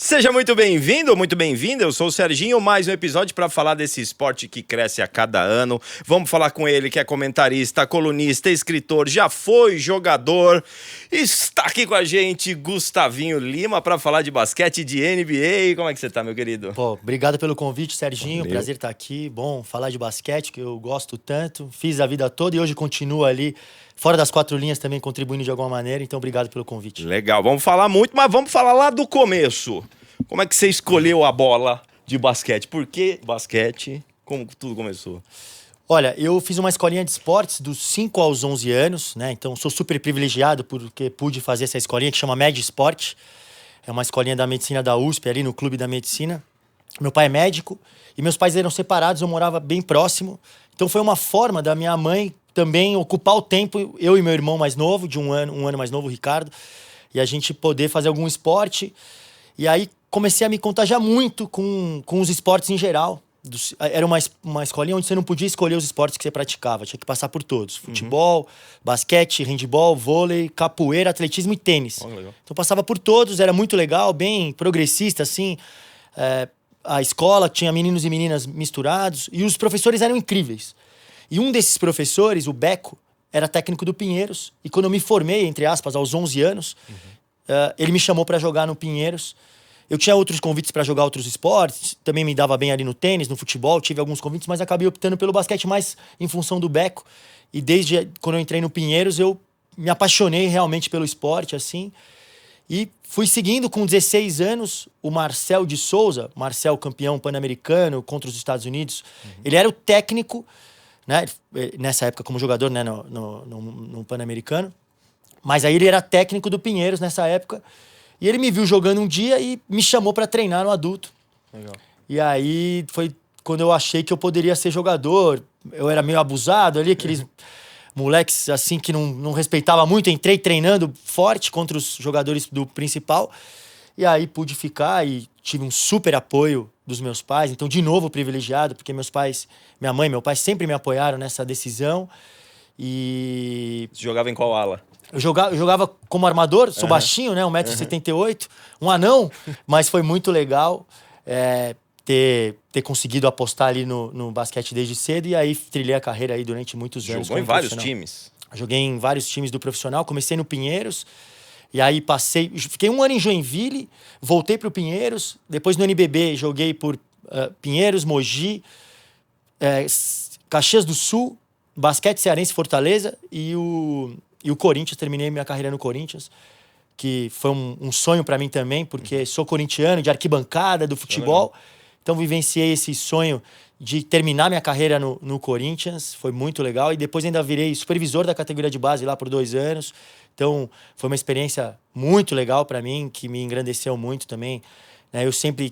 Seja muito bem-vindo, muito bem-vinda. Eu sou o Serginho, mais um episódio para falar desse esporte que cresce a cada ano. Vamos falar com ele, que é comentarista, colunista, escritor, já foi jogador. Está aqui com a gente Gustavinho Lima para falar de basquete, de NBA. Como é que você tá, meu querido? Pô, obrigado pelo convite, Serginho. Valeu. Prazer estar aqui. Bom, falar de basquete, que eu gosto tanto. Fiz a vida toda e hoje continuo ali, fora das quatro linhas também, contribuindo de alguma maneira. Então, obrigado pelo convite. Legal, vamos falar muito, mas vamos falar lá do começo. Como é que você escolheu a bola de basquete? Por que basquete? Como tudo começou? Olha, eu fiz uma escolinha de esportes dos 5 aos 11 anos, né? Então, sou super privilegiado porque pude fazer essa escolinha que chama Med Sport. É uma escolinha da medicina da USP, ali no Clube da Medicina. Meu pai é médico e meus pais eram separados, eu morava bem próximo. Então, foi uma forma da minha mãe também ocupar o tempo, eu e meu irmão mais novo, de um ano mais novo, o Ricardo, e a gente poder fazer algum esporte. E aí, comecei a me contagiar muito com os esportes em geral. Era uma escolinha onde você não podia escolher os esportes que você praticava. Tinha que passar por todos. Futebol, basquete, handebol, vôlei, capoeira, atletismo e tênis. Então passava por todos, era muito legal, bem progressista, assim. A escola tinha meninos e meninas misturados. E os professores eram incríveis. E um desses professores, o Beco, era técnico do Pinheiros. E quando eu me formei, entre aspas, aos 11 anos, ele me chamou para jogar no Pinheiros. Eu tinha outros convites para jogar outros esportes, também me dava bem ali no tênis, no futebol, tive alguns convites, mas acabei optando pelo basquete mais em função do Beco. E desde quando eu entrei no Pinheiros, eu me apaixonei realmente pelo esporte, assim. E fui seguindo com 16 anos o Marcel de Souza, Marcel campeão pan-americano contra os Estados Unidos. Ele era o técnico, né, nessa época como jogador, né, no pan-americano. Mas aí ele era técnico do Pinheiros nessa época. E ele me viu jogando um dia e me chamou para treinar no adulto. Legal. E aí foi quando eu achei que eu poderia ser jogador. Eu era meio abusado ali, aqueles moleques assim que não respeitava muito. Entrei treinando forte contra os jogadores do principal. E aí pude ficar e tive um super apoio dos meus pais. Então, de novo, privilegiado, porque meus pais, minha mãe e meu pai sempre me apoiaram nessa decisão. E Você jogava em qual ala? eu jogava como armador, sou baixinho, né? 1,78 m, um anão, mas foi muito legal ter conseguido apostar ali no basquete desde cedo e aí trilhei a carreira aí durante muitos anos. Jogou em vários times? Joguei em vários times do profissional, comecei no Pinheiros e aí fiquei um ano em Joinville, voltei pro Pinheiros, depois no NBB joguei por Pinheiros, Mogi, Caxias do Sul, Basquete Cearense, Fortaleza e o Corinthians, terminei minha carreira no Corinthians, que foi um sonho para mim também, porque sou corintiano, de arquibancada, do futebol. Então vivenciei esse sonho de terminar minha carreira no Corinthians, foi muito legal. E depois ainda virei supervisor da categoria de base lá por 2 anos. Então foi uma experiência muito legal para mim, que me engrandeceu muito também. Eu sempre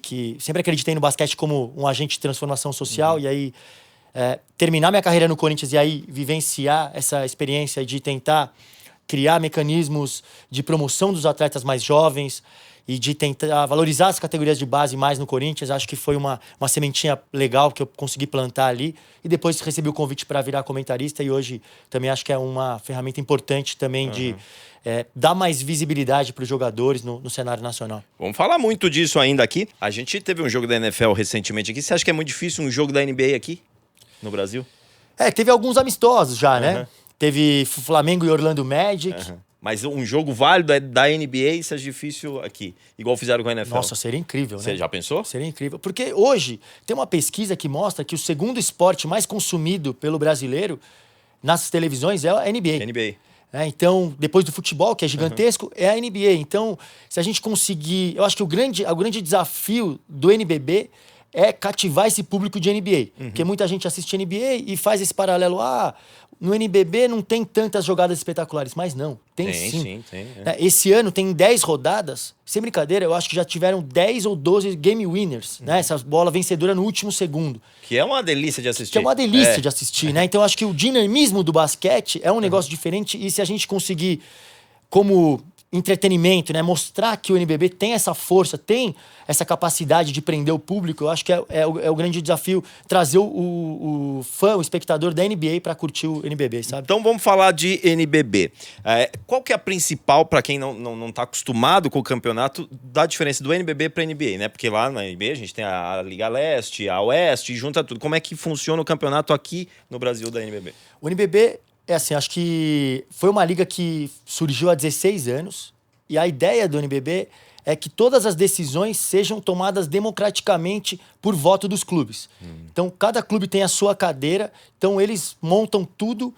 acreditei no basquete como um agente de transformação social, e aí terminar minha carreira no Corinthians e aí vivenciar essa experiência de tentar criar mecanismos de promoção dos atletas mais jovens e de tentar valorizar as categorias de base mais no Corinthians, acho que foi uma sementinha legal que eu consegui plantar ali. E depois recebi o convite para virar comentarista e hoje também acho que é uma ferramenta importante também de dar mais visibilidade para os jogadores no cenário nacional. Vamos falar muito disso ainda aqui. A gente teve um jogo da NFL recentemente aqui. Você acha que é muito difícil um jogo da NBA aqui? No Brasil? Teve alguns amistosos já, né? Teve Flamengo e Orlando Magic. Mas um jogo válido da NBA, isso é difícil aqui. Igual fizeram com a NFL. Nossa, seria incrível, né? Você já pensou? Seria incrível. Porque hoje tem uma pesquisa que mostra que o segundo esporte mais consumido pelo brasileiro nas televisões é a NBA. NBA. Então, depois do futebol, que é gigantesco, é a NBA. Então, se a gente conseguir... Eu acho que o grande desafio do NBB é cativar esse público de NBA. Porque muita gente assiste NBA e faz esse paralelo. No NBB não tem tantas jogadas espetaculares. Mas não, tem sim. Tem. Esse ano tem 10 rodadas. Sem brincadeira, eu acho que já tiveram 10 ou 12 game winners. Né? Essa bola vencedora no último segundo. Que é uma delícia de assistir. Que é uma delícia de assistir, né? Então eu acho que o dinamismo do basquete é um negócio diferente. E se a gente conseguir, como entretenimento, né? Mostrar que o NBB tem essa força, tem essa capacidade de prender o público. Eu acho que é o grande desafio, trazer o fã, o espectador da NBA para curtir o NBB, sabe? Então vamos falar de NBB. Qual que é a principal, para quem não tá acostumado com o campeonato, da diferença do NBB para NBA, né? Porque lá na NBA a gente tem a Liga Leste, a Oeste, e junta tudo. Como é que funciona o campeonato aqui no Brasil da NBB? O NBB... acho que foi uma liga que surgiu há 16 anos e a ideia do NBB é que todas as decisões sejam tomadas democraticamente por voto dos clubes. Então, cada clube tem a sua cadeira, então eles montam tudo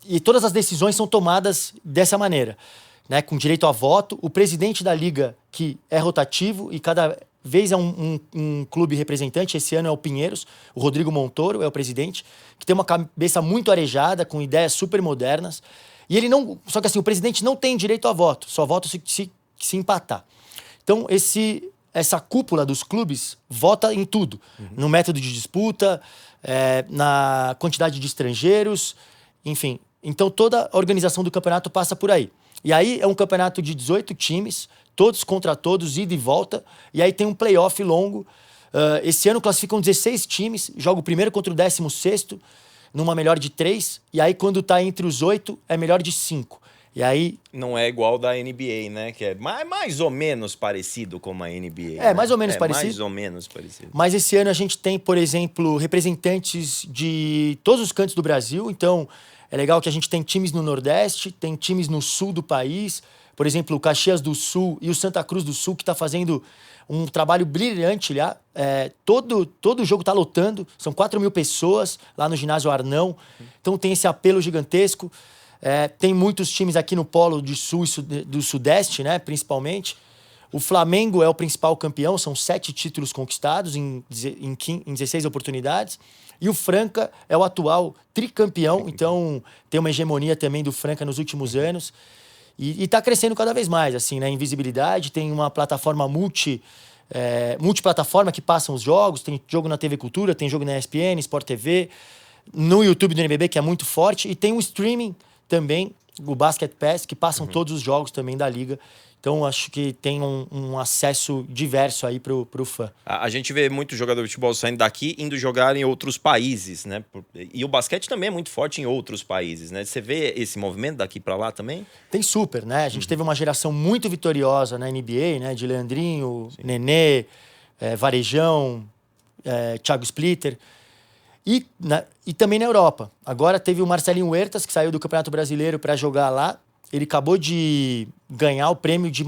e todas as decisões são tomadas dessa maneira, né? Com direito a voto. O presidente da liga, que é rotativo e cada vez é um clube representante. Esse ano é o Pinheiros, o Rodrigo Montoro é o presidente, que tem uma cabeça muito arejada, com ideias super modernas. E ele não... Só que assim, o presidente não tem direito a voto, só vota se empatar. Então, essa cúpula dos clubes vota em tudo. No método de disputa, na quantidade de estrangeiros, enfim. Então, toda a organização do campeonato passa por aí. E aí é um campeonato de 18 times, todos contra todos, ida e volta. E aí tem um playoff longo. Esse ano classificam 16 times, joga o primeiro contra o 16º, numa melhor de 3. E aí quando tá entre os 8, é melhor de 5. E aí... Não é igual da NBA, né? Que é mais ou menos parecido com a NBA. É, né? Mais ou menos parecido. Mais ou menos parecido. Mas esse ano a gente tem, por exemplo, representantes de todos os cantos do Brasil. Então, é legal que a gente tem times no Nordeste, tem times no Sul do país. Por exemplo, o Caxias do Sul e o Santa Cruz do Sul, que está fazendo um trabalho brilhante lá. Todo jogo está lotando. São 4.000 pessoas lá no ginásio Arnão. Então, tem esse apelo gigantesco. Tem muitos times aqui no polo do Sul e do Sudeste, né, principalmente. O Flamengo é o principal campeão, são 7 títulos conquistados em 16 oportunidades. E o Franca é o atual tricampeão, então tem uma hegemonia também do Franca nos últimos anos. E está crescendo cada vez mais, assim, né, em visibilidade. Tem uma plataforma multiplataforma que passam os jogos. Tem jogo na TV Cultura, tem jogo na ESPN, Sport TV, no YouTube do NBB, que é muito forte. E tem o streaming também, o Basket Pass, que passam todos os jogos também da liga. Então, acho que tem um acesso diverso aí pro fã. A gente vê muito jogador de futebol saindo daqui, indo jogar em outros países, né? E o basquete também é muito forte em outros países, né? Você vê esse movimento daqui para lá também? Tem super, né? A gente teve uma geração muito vitoriosa na NBA, né? De Leandrinho, sim, Nenê, Varejão, Thiago Splitter. E também na Europa. Agora teve o Marcelinho Huertas, que saiu do Campeonato Brasileiro para jogar lá. Ele acabou de ganhar o prêmio de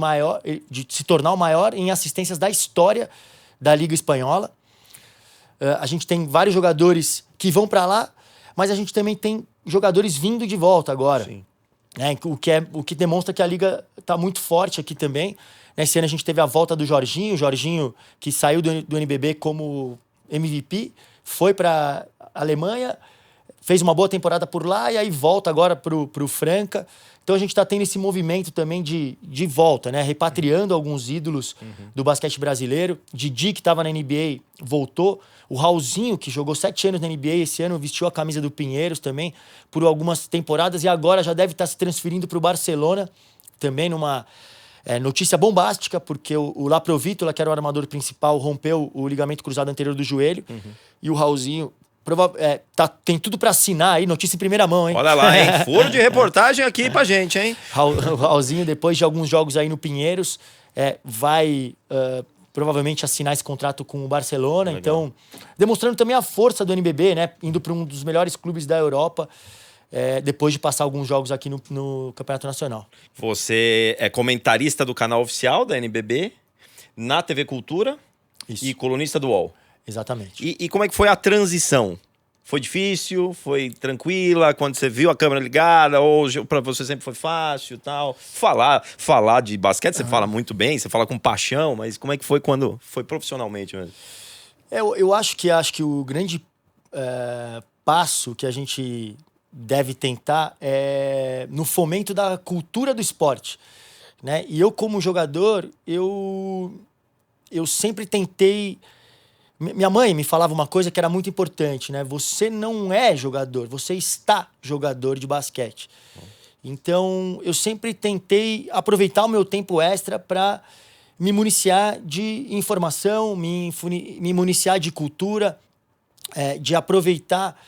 se tornar o maior em assistências da história da Liga Espanhola. A gente tem vários jogadores que vão para lá, mas a gente também tem jogadores vindo de volta agora. Sim. O que demonstra que a Liga está muito forte aqui também. Nesse ano a gente teve a volta do Jorginho, que saiu do NBB como MVP, foi para a Alemanha, fez uma boa temporada por lá e aí volta agora pro Franca. Então a gente está tendo esse movimento também de volta, né? Repatriando alguns ídolos do basquete brasileiro. Didi, que estava na NBA, voltou. O Raulzinho, que jogou 7 anos na NBA, esse ano vestiu a camisa do Pinheiros também por algumas temporadas e agora já deve estar se transferindo para o Barcelona, também numa notícia bombástica, porque o Laprovítola, que era o armador principal, rompeu o ligamento cruzado anterior do joelho. E o Raulzinho... tem tudo pra assinar aí, notícia em primeira mão, hein? Olha lá, hein? Furo de reportagem aqui pra gente, hein? O Raulzinho, depois de alguns jogos aí no Pinheiros, vai provavelmente assinar esse contrato com o Barcelona. Legal. Então, demonstrando também a força do NBB, né? Indo para um dos melhores clubes da Europa, depois de passar alguns jogos aqui no Campeonato Nacional. Você é comentarista do canal oficial da NBB, na TV Cultura. Isso. E colunista do UOL. Exatamente. E como é que foi a transição? Foi difícil? Foi tranquila? Quando você viu a câmera ligada? Ou para você sempre foi fácil e tal? Falar de basquete, você fala muito bem, você fala com paixão, mas como é que foi quando foi profissionalmente mesmo? Eu acho que o grande passo que a gente deve tentar é no fomento da cultura do esporte, né? E eu, como jogador, eu sempre tentei... Minha mãe me falava uma coisa que era muito importante, né? Você não é jogador, você está jogador de basquete. Então, eu sempre tentei aproveitar o meu tempo extra para me municiar de informação, me municiar de cultura, de aproveitar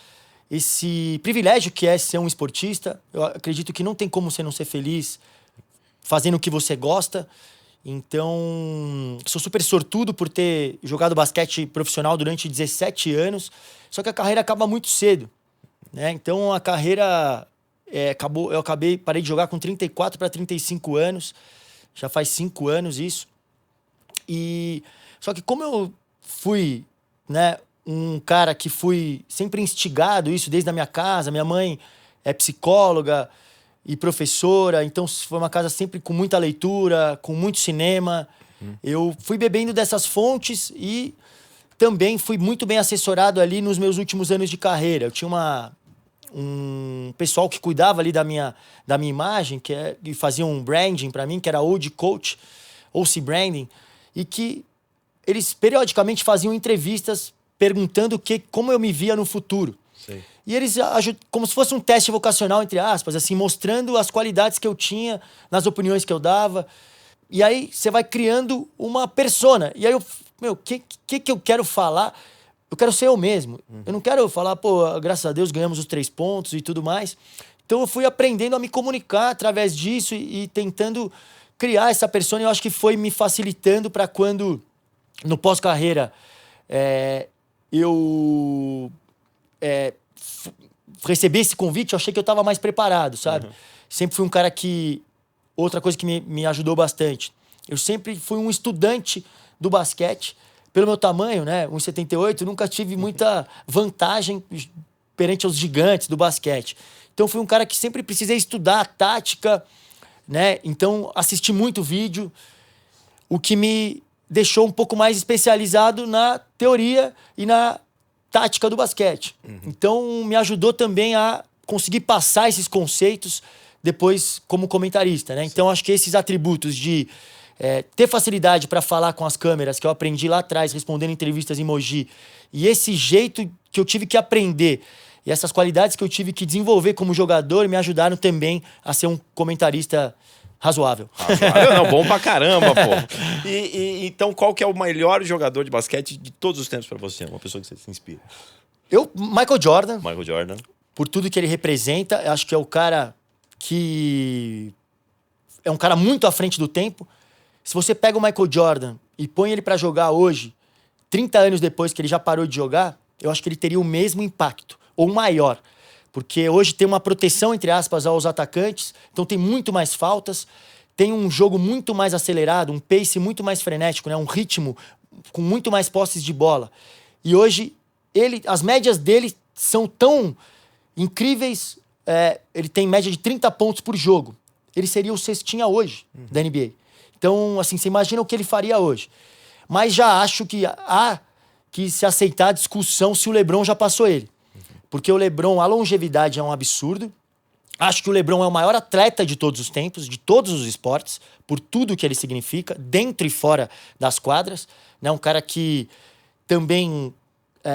esse privilégio que é ser um esportista. Eu acredito que não tem como você não ser feliz fazendo o que você gosta. Então, sou super sortudo por ter jogado basquete profissional durante 17 anos, só que a carreira acaba muito cedo, né? Então, a carreira acabou, parei de jogar com 34 para 35 anos, já faz 5 anos isso. Só que como eu fui, né, um cara que fui sempre instigado isso desde a minha casa, minha mãe é psicóloga e professora, então foi uma casa sempre com muita leitura, com muito cinema. Eu fui bebendo dessas fontes e também fui muito bem assessorado ali nos meus últimos anos de carreira. Eu tinha um pessoal que cuidava ali da minha imagem, que fazia um branding para mim, que era OC Coach, OC Branding, e que eles periodicamente faziam entrevistas perguntando como eu me via no futuro. Sim. E eles, como se fosse um teste vocacional, entre aspas, assim, mostrando as qualidades que eu tinha, nas opiniões que eu dava. E aí você vai criando uma persona. E aí o que eu quero falar? Eu quero ser eu mesmo. Eu não quero falar, pô, graças a Deus ganhamos os 3 pontos e tudo mais. Então eu fui aprendendo a me comunicar através disso e tentando criar essa persona. E eu acho que foi me facilitando para quando, no pós-carreira, eu recebi esse convite, eu achei que eu estava mais preparado, sabe? Sempre fui um cara que... Outra coisa que me ajudou bastante. Eu sempre fui um estudante do basquete. Pelo meu tamanho, né? 1,78, nunca tive muita vantagem perante aos gigantes do basquete. Então, fui um cara que sempre precisei estudar a tática, né? Então, assisti muito vídeo, o que me deixou um pouco mais especializado na teoria e na tática do basquete. Então, me ajudou também a conseguir passar esses conceitos depois como comentarista, né? Então, acho que esses atributos de ter facilidade para falar com as câmeras, que eu aprendi lá atrás, respondendo entrevistas em Mogi, e esse jeito que eu tive que aprender, e essas qualidades que eu tive que desenvolver como jogador, me ajudaram também a ser um comentarista razoável. Não, bom pra caramba, pô. Então, qual que é o melhor jogador de basquete de todos os tempos pra você? Uma pessoa que você se inspira. Michael Jordan. Michael Jordan. Por tudo que ele representa, acho que é o cara que... É um cara muito à frente do tempo. Se você pega o Michael Jordan e põe ele pra jogar hoje, 30 anos depois que ele já parou de jogar, eu acho que ele teria o mesmo impacto, ou maior. Porque hoje tem uma proteção, entre aspas, aos atacantes, então tem muito mais faltas, tem um jogo muito mais acelerado, um pace muito mais frenético, né? Um ritmo com muito mais posses de bola. E hoje, as médias dele são tão incríveis, ele tem média de 30 pontos por jogo. Ele seria o cestinha hoje da NBA. Então, assim, você imagina o que ele faria hoje. Mas já acho que há que se aceitar a discussão se o LeBron já passou ele. Porque o LeBron, a longevidade é um absurdo. Acho que o LeBron é o maior atleta de todos os tempos, de todos os esportes, por tudo que ele significa, dentro e fora das quadras. Né? Um cara que também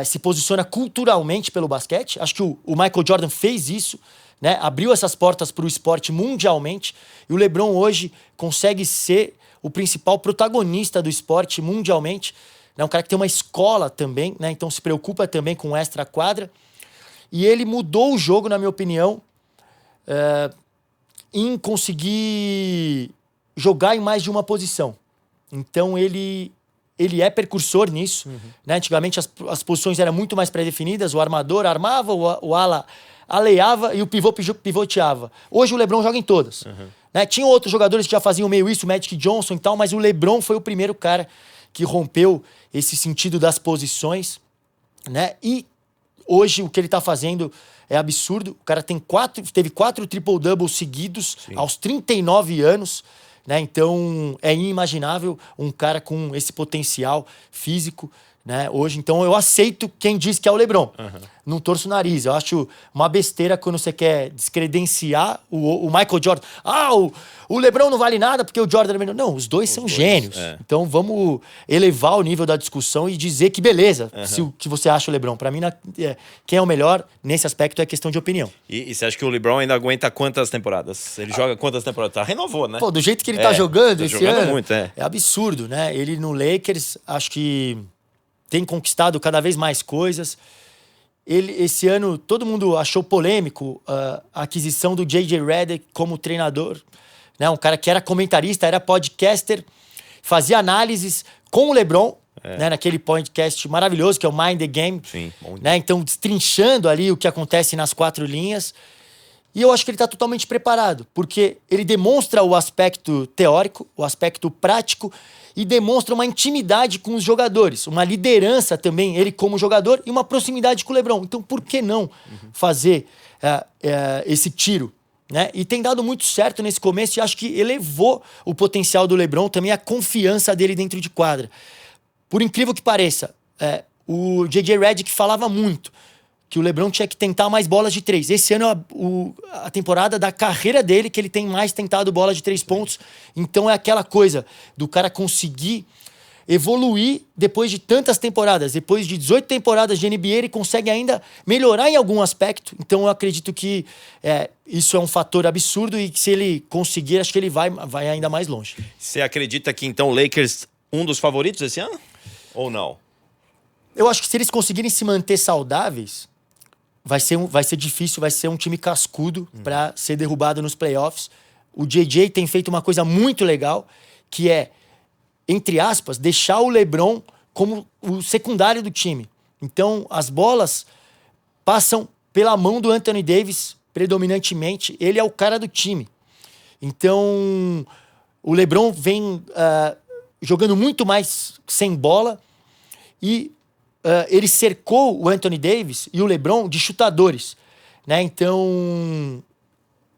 se posiciona culturalmente pelo basquete. Acho que o Michael Jordan fez isso, né? Abriu essas portas para o esporte mundialmente. E o LeBron hoje consegue ser o principal protagonista do esporte mundialmente. É um cara que tem uma escola também, né? Então se preocupa também com extra-quadra. E ele mudou o jogo, na minha opinião, em conseguir jogar em mais de uma posição. Então ele é precursor nisso. Né? Antigamente as posições eram muito mais pré-definidas. O armador armava, o ala aleava e o pivô pivoteava. Hoje o LeBron joga em todas. Né? Tinha outros jogadores que já faziam meio isso, o Magic Johnson e tal, mas o LeBron foi o primeiro cara que rompeu esse sentido das posições. Né? E hoje o que ele tá fazendo é absurdo. O cara teve 4 triple-doubles seguidos. Sim. Aos 39 anos. Né? Então é inimaginável um cara com esse potencial físico, né? Hoje, então, eu aceito quem diz que é o LeBron. Não torço o nariz. Eu acho uma besteira quando você quer descredenciar o Michael Jordan. O LeBron não vale nada porque o Jordan é melhor. Não, os dois são gênios. Então, vamos elevar o nível da discussão e dizer que beleza, se o que você acha o LeBron. Pra mim, quem é o melhor nesse aspecto é questão de opinião. E você acha que o LeBron ainda aguenta quantas temporadas? Ele joga quantas temporadas? Renovou, né? Pô, do jeito que ele tá jogando esse ano, muito, é absurdo, né? Ele no Lakers, acho que tem conquistado cada vez mais coisas. Esse ano, todo mundo achou polêmico a aquisição do J.J. Redick como treinador. Né? Um cara que era comentarista, era podcaster, fazia análises com o LeBron, né? Naquele podcast maravilhoso que é o Mind the Game. Sim, né? Então, destrinchando ali o que acontece nas 4 linhas. E eu acho que ele está totalmente preparado, porque ele demonstra o aspecto teórico, o aspecto prático, e demonstra uma intimidade com os jogadores, uma liderança também, ele como jogador, e uma proximidade com o LeBron. Então, por que não fazer esse tiro? Né? E tem dado muito certo nesse começo, e acho que elevou o potencial do LeBron, também a confiança dele dentro de quadra. Por incrível que pareça, o J.J. Redick falava muito que o LeBron tinha que tentar mais bolas de 3. Esse ano é a temporada da carreira dele que ele tem mais tentado bola de 3 pontos. Então é aquela coisa do cara conseguir evoluir depois de tantas temporadas. Depois de 18 temporadas de NBA, ele consegue ainda melhorar em algum aspecto. Então eu acredito que isso é um fator absurdo e que se ele conseguir, acho que ele vai ainda mais longe. Você acredita que então o Lakers um dos favoritos esse ano? Ou não? Eu acho que se eles conseguirem se manter saudáveis, vai ser difícil, vai ser um time cascudo para ser derrubado nos playoffs. O JJ tem feito uma coisa muito legal, que é, entre aspas, deixar o LeBron como o secundário do time. Então, as bolas passam pela mão do Anthony Davis, predominantemente. Ele é o cara do time. Então, o LeBron vem jogando muito mais sem bola e ele cercou o Anthony Davis e o LeBron de chutadores, né? Então,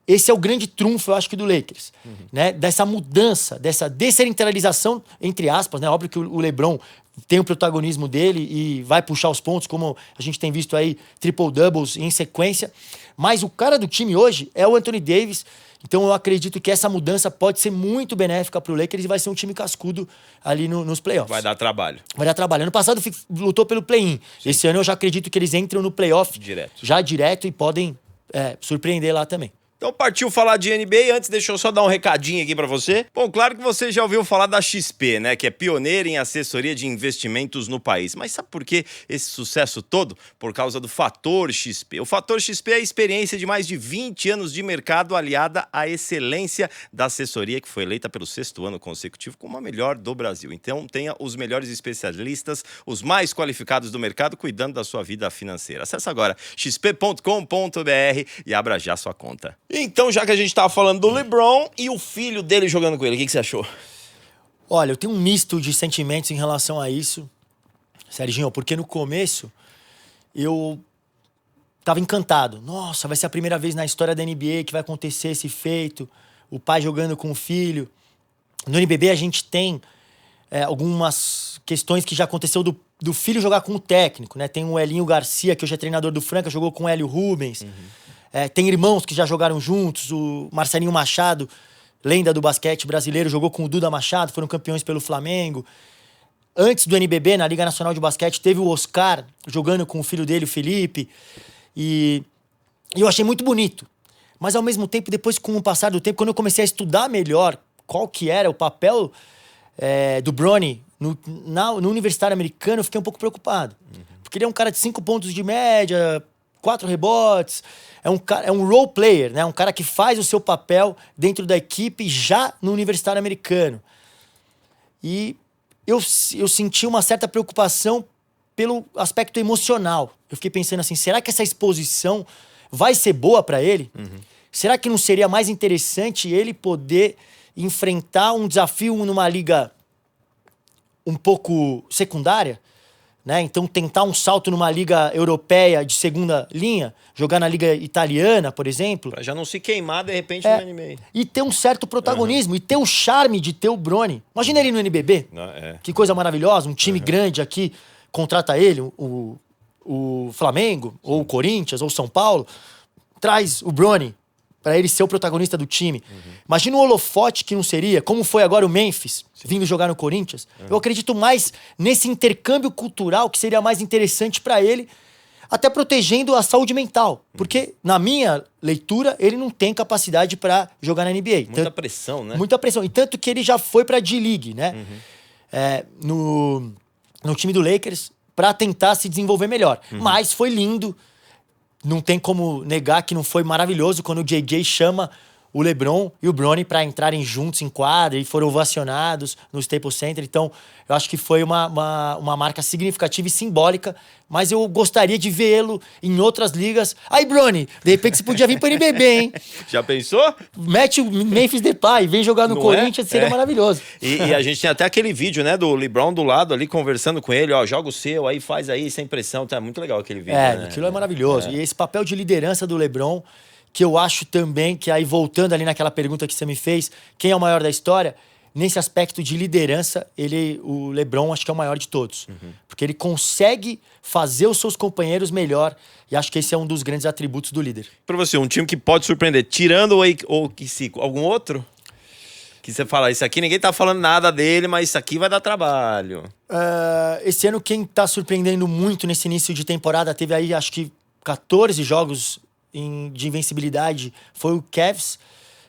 esse é o grande trunfo, eu acho que do Lakers, né? Dessa mudança, dessa descentralização, entre aspas, né? Óbvio que o LeBron tem o protagonismo dele e vai puxar os pontos, como a gente tem visto aí, triple-doubles em sequência, mas o cara do time hoje é o Anthony Davis. Então eu acredito que essa mudança pode ser muito benéfica para o Lakers e vai ser um time cascudo ali nos playoffs. Vai dar trabalho. Vai dar trabalho. Ano passado lutou pelo play-in. Esse ano eu já acredito que eles entram no playoff direto e podem surpreender lá também. Então partiu falar de NBA. Antes, deixa eu só dar um recadinho aqui pra você. Bom, claro que você já ouviu falar da XP, né? Que é pioneira em assessoria de investimentos no país. Mas sabe por que esse sucesso todo? Por causa do Fator XP. O Fator XP é a experiência de mais de 20 anos de mercado aliada à excelência da assessoria, que foi eleita pelo 6º ano consecutivo como a melhor do Brasil. Então tenha os melhores especialistas, os mais qualificados do mercado, cuidando da sua vida financeira. Acesse agora xp.com.br e abra já sua conta. Então, já que a gente tava falando do LeBron e o filho dele jogando com ele, o que você achou? Olha, eu tenho um misto de sentimentos em relação a isso, Serginho, porque no começo eu tava encantado. Nossa, vai ser a primeira vez na história da NBA que vai acontecer esse feito, o pai jogando com o filho. No NBB a gente tem algumas questões que já aconteceu do filho jogar com o técnico, né? Tem o Elinho Garcia, que hoje é treinador do Franca, jogou com o Hélio Rubens. Tem irmãos que já jogaram juntos, o Marcelinho Machado, lenda do basquete brasileiro, jogou com o Duda Machado, foram campeões pelo Flamengo. Antes do NBB, na Liga Nacional de Basquete, teve o Oscar jogando com o filho dele, o Felipe, e eu achei muito bonito. Mas ao mesmo tempo, depois com o passar do tempo, quando eu comecei a estudar melhor qual que era o papel do Bronny no universitário americano, eu fiquei um pouco preocupado. Porque ele é um cara de 5 pontos de média, 4 rebotes, é um role player, né? Um cara que faz o seu papel dentro da equipe já no universitário americano. E eu senti uma certa preocupação pelo aspecto emocional. Eu fiquei pensando assim, será que essa exposição vai ser boa para ele? Será que não seria mais interessante ele poder enfrentar um desafio numa liga um pouco secundária? Né? Então tentar um salto numa liga europeia de segunda linha, jogar na liga italiana, por exemplo. Pra já não se queimar, de repente, no NBA. E ter um certo protagonismo, e ter o charme de ter o Bronny. Imagina ele no NBB. Que coisa maravilhosa, um time grande aqui, contrata ele, o Flamengo, ou o Corinthians, ou o São Paulo, traz o Bronny para ele ser o protagonista do time. Imagina o holofote que não seria, como foi agora o Memphis, vindo jogar no Corinthians. Eu acredito mais nesse intercâmbio cultural que seria mais interessante para ele, até protegendo a saúde mental. Porque, na minha leitura, ele não tem capacidade para jogar na NBA. Muita pressão, né? Muita pressão. E tanto que ele já foi pra D-League, né? No time do Lakers, pra tentar se desenvolver melhor. Mas foi lindo. Não tem como negar que não foi maravilhoso quando o JJ chama o LeBron e o Bronny pra entrarem juntos em quadra e foram ovacionados no Staples Center. Então, eu acho que foi uma marca significativa e simbólica, mas eu gostaria de vê-lo em outras ligas. Aí, Bronny, de repente você podia vir pro NBB, hein? Já pensou? Mete o Memphis Depay, vem jogar no Corinthians, seria maravilhoso. E a gente tem até aquele vídeo, né, do LeBron do lado ali, conversando com ele, ó, joga o seu, aí faz aí, sem pressão. Tá muito legal aquele vídeo, né? Aquilo é maravilhoso. E esse papel de liderança do LeBron, que eu acho também, que aí voltando ali naquela pergunta que você me fez, quem é o maior da história? Nesse aspecto de liderança, o LeBron acho que é o maior de todos. Porque ele consegue fazer os seus companheiros melhor, e acho que esse é um dos grandes atributos do líder. Pra você, um time que pode surpreender, tirando o OKC, algum outro? Que você fala, isso aqui ninguém tá falando nada dele, mas isso aqui vai dar trabalho. Esse ano quem tá surpreendendo muito nesse início de temporada, teve aí acho que 14 jogos de invencibilidade, foi o Cavs,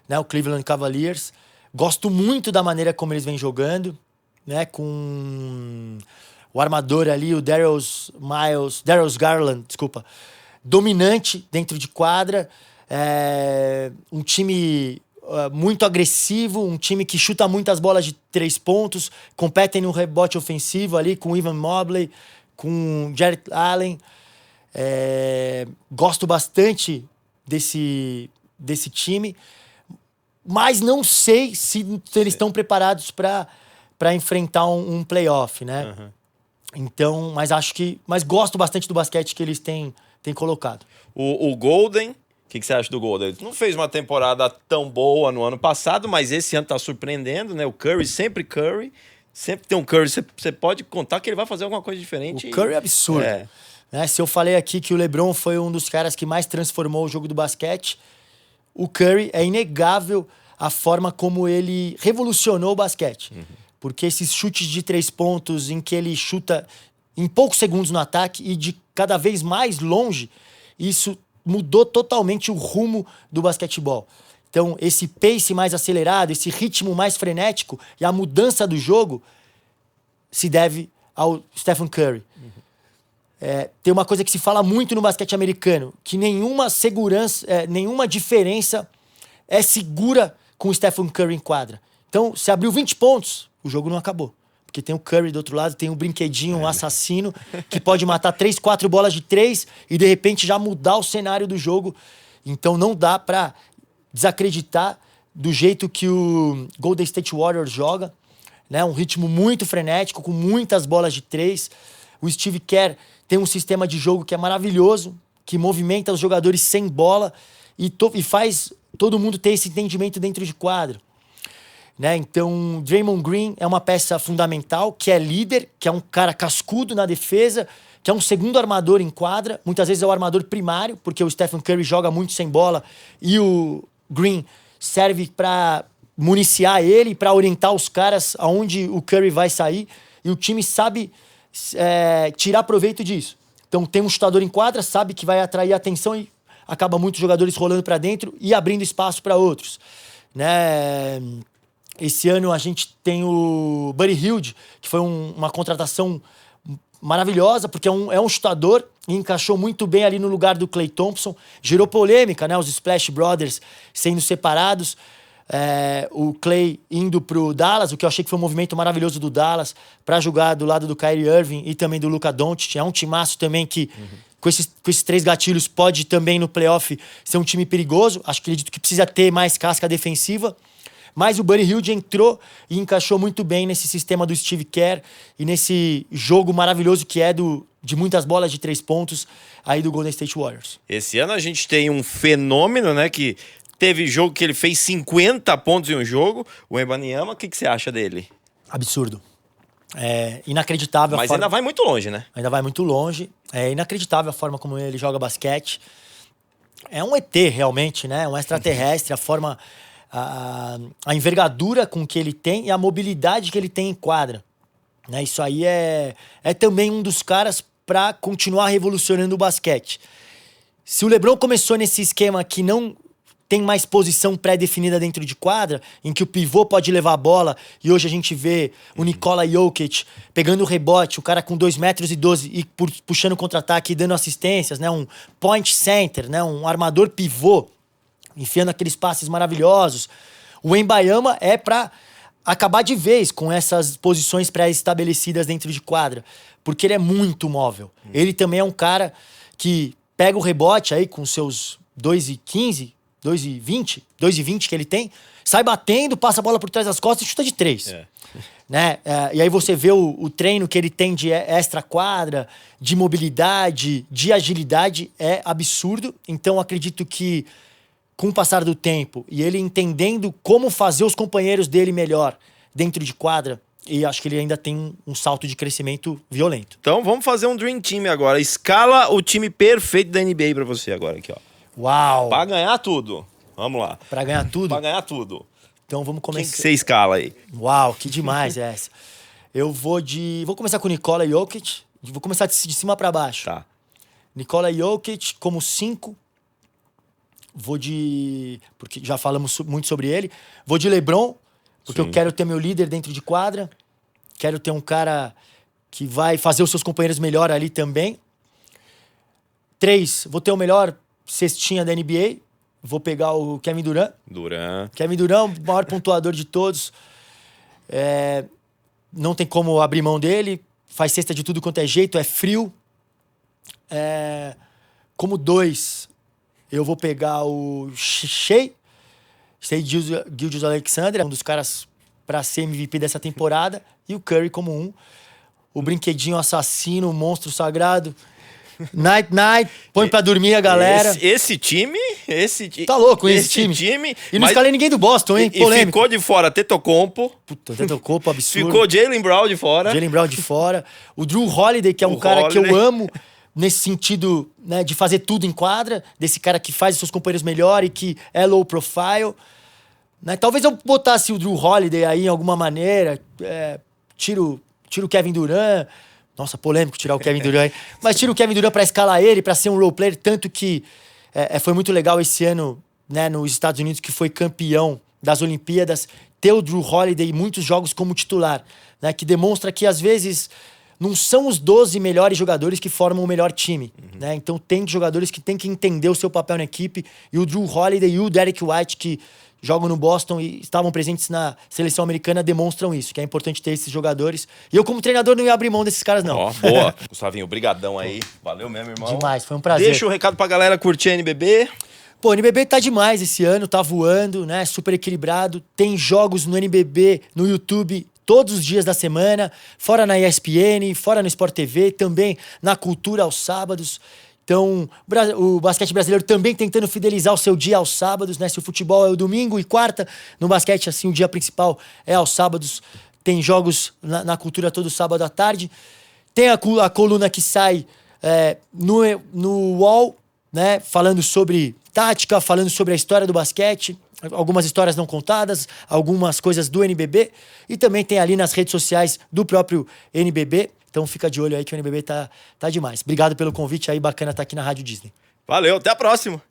né, o Cleveland Cavaliers. Gosto muito da maneira como eles vêm jogando, né, com o armador ali, o Darius Garland, desculpa, dominante dentro de quadra, um time muito agressivo, um time que chuta muitas bolas de 3 pontos, competem no rebote ofensivo ali com o Evan Mobley, com Jarrett Allen. Gosto bastante desse time, mas não sei se eles estão preparados para enfrentar um playoff, né? Então, mas gosto bastante do basquete que eles têm colocado. O Golden, o que você acha do Golden? Ele não fez uma temporada tão boa no ano passado, mas esse ano tá surpreendendo, né? O Curry, sempre tem um Curry, você pode contar que ele vai fazer alguma coisa diferente. O Curry é absurdo. Né? Se eu falei aqui que o LeBron foi um dos caras que mais transformou o jogo do basquete, o Curry é inegável a forma como ele revolucionou o basquete. Porque esses chutes de 3 pontos em que ele chuta em poucos segundos no ataque e de cada vez mais longe, isso mudou totalmente o rumo do basquetebol. Então, esse pace mais acelerado, esse ritmo mais frenético e a mudança do jogo se deve ao Stephen Curry. Tem uma coisa que se fala muito no basquete americano, que nenhuma diferença é segura com o Stephen Curry em quadra. Então, se abriu 20 pontos, o jogo não acabou. Porque tem o Curry do outro lado, tem um brinquedinho, um assassino, que pode matar 3, 4 bolas de 3 e, de repente, já mudar o cenário do jogo. Então, não dá pra desacreditar do jeito que o Golden State Warriors joga, né? Um ritmo muito frenético, com muitas bolas de 3. O Steve Kerr tem um sistema de jogo que é maravilhoso, que movimenta os jogadores sem bola e faz todo mundo ter esse entendimento dentro de quadro. Né? Então, Draymond Green é uma peça fundamental, que é líder, que é um cara cascudo na defesa, que é um segundo armador em quadra. Muitas vezes é o armador primário, porque o Stephen Curry joga muito sem bola e o Green serve para municiar ele, para orientar os caras aonde o Curry vai sair. E o time sabe tirar proveito disso. Então tem um chutador em quadra, sabe que vai atrair atenção e acaba muitos jogadores rolando para dentro e abrindo espaço para outros. Né? Esse ano a gente tem o Buddy Hield, que foi uma contratação maravilhosa, porque é um chutador e encaixou muito bem ali no lugar do Klay Thompson. Gerou polêmica, né? Os Splash Brothers sendo separados. O Klay indo pro Dallas, o que eu achei que foi um movimento maravilhoso do Dallas para jogar do lado do Kyrie Irving e também do Luka Doncic. É um timaço também que, com esses 3 gatilhos, pode também no playoff ser um time perigoso. Acredito que precisa ter mais casca defensiva. Mas o Buddy Hield entrou e encaixou muito bem nesse sistema do Steve Kerr e nesse jogo maravilhoso que é de muitas bolas de 3 pontos aí do Golden State Warriors. Esse ano a gente tem um fenômeno, né, que teve jogo que ele fez 50 pontos em um jogo, o Wembanyama. O que você acha dele? Absurdo. É inacreditável. Mas ainda vai muito longe, né? Ainda vai muito longe. É inacreditável a forma como ele joga basquete. É um ET, realmente, né? Um extraterrestre, a forma... A envergadura com que ele tem e a mobilidade que ele tem em quadra. Né? Isso aí é também um dos caras para continuar revolucionando o basquete. Se o LeBron começou nesse esquema que não tem mais posição pré-definida dentro de quadra, em que o pivô pode levar a bola, e hoje a gente vê o Nikola Jokic pegando o rebote, o cara com 2,12 metros e puxando contra-ataque e dando assistências, né? Um point center, né? Um armador pivô, enfiando aqueles passes maravilhosos. O Wembanyama é para acabar de vez com essas posições pré-estabelecidas dentro de quadra, porque ele é muito móvel. Ele também é um cara que pega o rebote aí com seus 2,15, 2,20 que ele tem, sai batendo, passa a bola por trás das costas e chuta de 3. Né? E aí você vê o treino que ele tem de extra-quadra, de mobilidade, de agilidade, é absurdo. Então acredito que com o passar do tempo e ele entendendo como fazer os companheiros dele melhor dentro de quadra, e acho que ele ainda tem um salto de crescimento violento. Então vamos fazer um Dream Team agora. Escala o time perfeito da NBA pra você agora aqui, ó. Uau! Pra ganhar tudo. Vamos lá. Pra ganhar tudo? Pra ganhar tudo. Então vamos Quem começar. que você escala aí? Uau, que demais essa. Eu vou começar com o Nikola Jokic. Vou começar de cima pra baixo. Tá. Nikola Jokic como 5. Porque já falamos muito sobre ele. Vou de LeBron, porque Sim. eu quero ter meu líder dentro de quadra. Quero ter um cara que vai fazer os seus companheiros melhor ali também. 3, vou ter o melhor cestinha da NBA. Vou pegar o Kevin Durant. Kevin Durant, o maior pontuador de todos. Não tem como abrir mão dele. Faz cesta de tudo quanto é jeito, é frio. Como 2, eu vou pegar o Shai Gilgeous-Alexander, um dos caras para ser MVP dessa temporada. E o Curry como 1. O brinquedinho assassino, o monstro sagrado. Night, põe pra dormir a galera. Esse time... Tá louco esse time? E não escalei ninguém do Boston, hein? E ficou de fora Tetocompo. Puta, Tetocompo, absurdo. Ficou Jaylen Brown de fora. Jaylen Brown de fora. O Drew Holiday, que é um cara que eu amo nesse sentido, né, de fazer tudo em quadra. Desse cara que faz os seus companheiros melhor e que é low profile. Né? Talvez eu botasse o Drew Holiday aí em alguma maneira. Tiro o Kevin Durant. Nossa, polêmico tirar o Kevin Durant. Mas tira o Kevin Durant pra escalar ele, pra ser um role player. Tanto que foi muito legal esse ano, né, nos Estados Unidos, que foi campeão das Olimpíadas, ter o Drew Holiday em muitos jogos como titular. Né, que demonstra que, às vezes, não são os 12 melhores jogadores que formam o melhor time. Né? Então tem jogadores que têm que entender o seu papel na equipe. E o Drew Holiday e o Derek White, que jogam no Boston e estavam presentes na seleção americana, demonstram isso, que é importante ter esses jogadores. E eu, como treinador, não ia abrir mão desses caras, não. Ó, boa. Gustavinho, brigadão aí. Valeu mesmo, irmão. Demais, foi um prazer. Deixa o recado pra galera curtir a NBB. Pô, o NBB tá demais esse ano, tá voando, né? Super equilibrado. Tem jogos no NBB, no YouTube, todos os dias da semana. Fora na ESPN, fora no Sport TV, também na Cultura aos sábados. Então, o basquete brasileiro também tentando fidelizar o seu dia aos sábados, né? Se o futebol é o domingo e quarta, no basquete, assim, o dia principal é aos sábados. Tem jogos na Cultura todo sábado à tarde. Tem a coluna que sai no UOL, né? Falando sobre tática, falando sobre a história do basquete. Algumas histórias não contadas, algumas coisas do NBB. E também tem ali nas redes sociais do próprio NBB. Então fica de olho aí que o NBB tá demais. Obrigado pelo convite aí, bacana estar aqui na Rádio Disney. Valeu, até a próxima.